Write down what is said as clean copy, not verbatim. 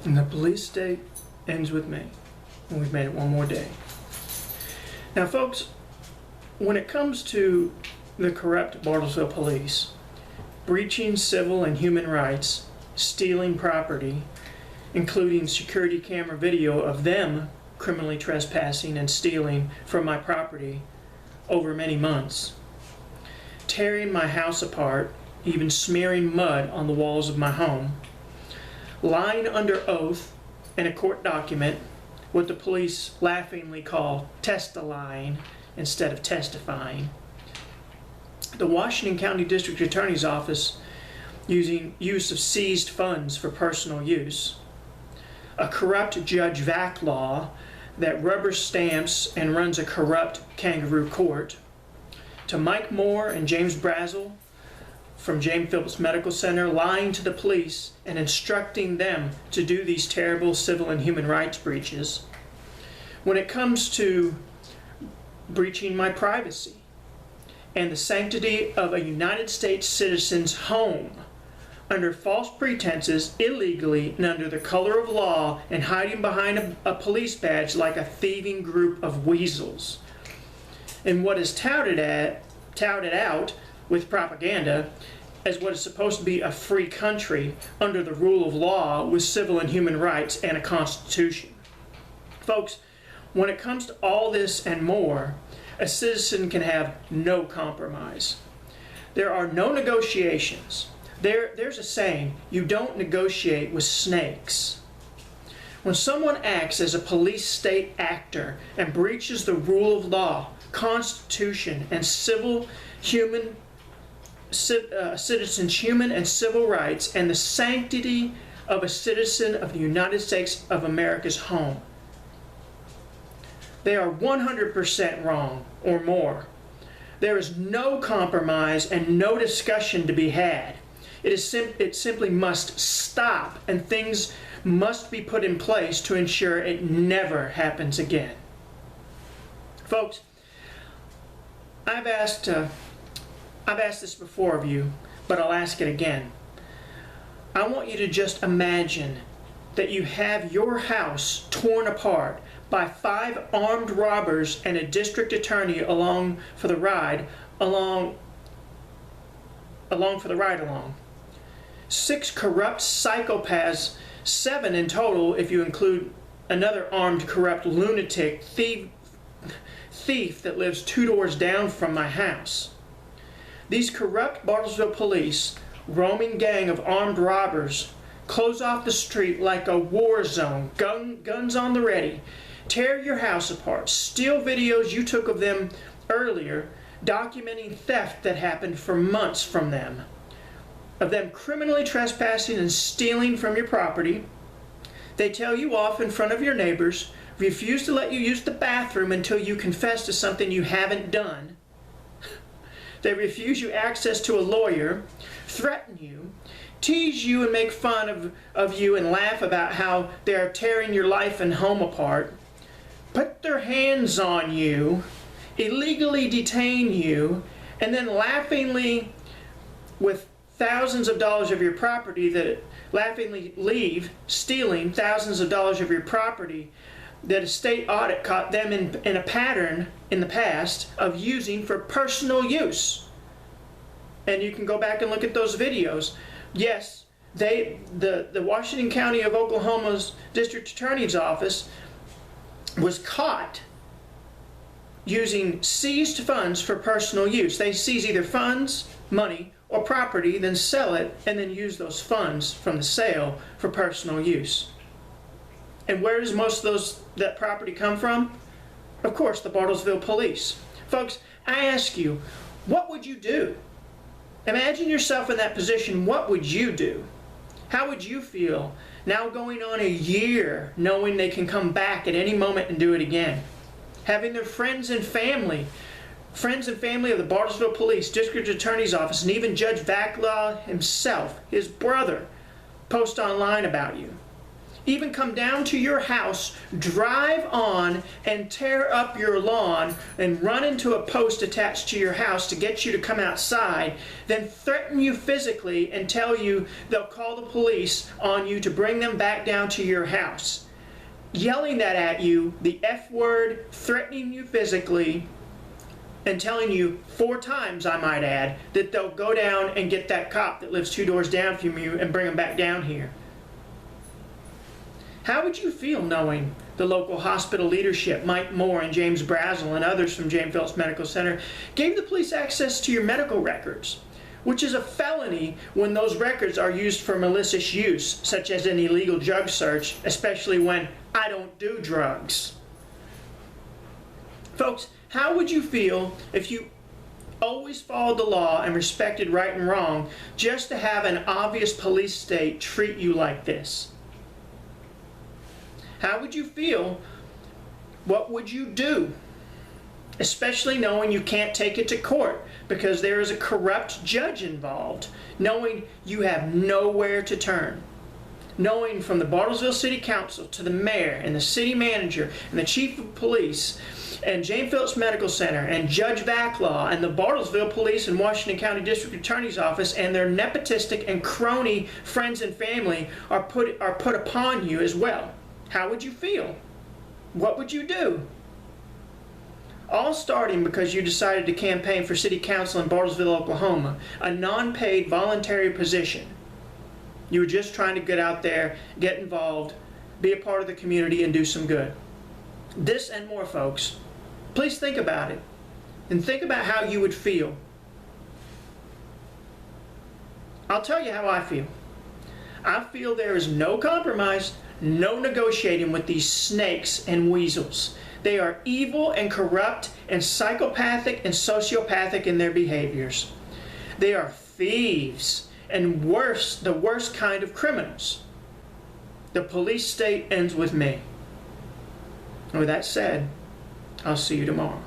And the police state ends with me. And we've made it one more day. Now, folks, when it comes to the corrupt Bartlesville police, breaching civil and human rights, stealing property, including security camera video of them criminally trespassing and stealing from my property over many months, tearing my house apart, even smearing mud on the walls of my home, lying under oath in a court document, what the police laughingly call test-a-lying instead of testifying, the Washington County District Attorney's Office using use of seized funds for personal use, a corrupt Judge Vac law that rubber stamps and runs a corrupt kangaroo court, to Mike Moore and James Brazel from James Phillips Medical Center lying to the police and instructing them to do these terrible civil and human rights breaches. When it comes to breaching my privacy and the sanctity of a United States citizen's home under false pretenses, illegally, and under the color of law, and hiding behind a police badge like a thieving group of weasels. And what is touted out with propaganda as what is supposed to be a free country under the rule of law with civil and human rights and a constitution. Folks, when it comes to all this and more, a citizen can have no compromise. There are no negotiations. There's a saying, you don't negotiate with snakes. When someone acts as a police state actor and breaches the rule of law, constitution, and citizen's human and civil rights, and the sanctity of a citizen of the United States of America's home, they are 100% wrong or more. There is no compromise and no discussion to be had. It simply must stop, and things must be put in place to ensure it never happens again. Folks, I've asked this before of you, but I'll ask it again. I want you to just imagine that you have your house torn apart by 5 armed robbers and a district attorney along for the ride along. 6 corrupt psychopaths, 7 in total if you include another armed corrupt lunatic thief that lives 2 doors down from my house. These corrupt Bartlesville police, roaming gang of armed robbers, close off the street like a war zone, guns on the ready, tear your house apart, steal videos you took of them earlier, documenting theft that happened for months from them, of them criminally trespassing and stealing from your property. They tell you off in front of your neighbors, refuse to let you use the bathroom until you confess to something you haven't done. They refuse you access to a lawyer, threaten you, tease you and make fun of you and laugh about how they are tearing your life and home apart, put their hands on you, illegally detain you, and then laughingly, with thousands of dollars of your property, that laughingly leave stealing thousands of dollars of your property that a state audit caught them in a pattern in the past of using for personal use. And you can go back and look at those videos. Yes, the Washington County of Oklahoma's District Attorney's Office was caught using seized funds for personal use. They seize either funds, money, or property, then sell it, and then use those funds from the sale for personal use. And where does most of that property come from? Of course, the Bartlesville police. Folks, I ask you, what would you do? Imagine yourself in that position. What would you do? How would you feel now going on a year knowing they can come back at any moment and do it again? Having their friends and family of the Bartlesville Police, District Attorney's Office, and even Judge Vaclaw himself, his brother, post online about you. even come down to your house, drive on and tear up your lawn and run into a post attached to your house to get you to come outside, then threaten you physically and tell you they'll call the police on you to bring them back down to your house. Yelling that at you, the F word, threatening you physically, and telling you 4 times, I might add, that they'll go down and get that cop that lives 2 doors down from you and bring him back down here. How would you feel knowing the local hospital leadership, Mike Moore and James Brazel and others from James Phillips Medical Center, gave the police access to your medical records, which is a felony when those records are used for malicious use, such as an illegal drug search, especially when I don't do drugs. Folks, how would you feel if you always followed the law and respected right and wrong just to have an obvious police state treat you like this? How would you feel? What would you do? Especially knowing you can't take it to court because there is a corrupt judge involved. Knowing you have nowhere to turn. Knowing from the Bartlesville City Council to the mayor and the city manager and the chief of police and James Phillips Medical Center and Judge Backlaw and the Bartlesville Police and Washington County District Attorney's Office and their nepotistic and crony friends and family are put upon you as well. How would you feel? What would you do? All starting because you decided to campaign for city council in Bartlesville, Oklahoma, a non-paid voluntary position. You were just trying to get out there, get involved, be a part of the community, and do some good. This and more, folks. Please think about it. And think about how you would feel. I'll tell you how I feel. I feel there is no compromise, no negotiating with these snakes and weasels. They are evil and corrupt and psychopathic and sociopathic in their behaviors. They are thieves and worse, the worst kind of criminals. The police state ends with me. And with that said, I'll see you tomorrow.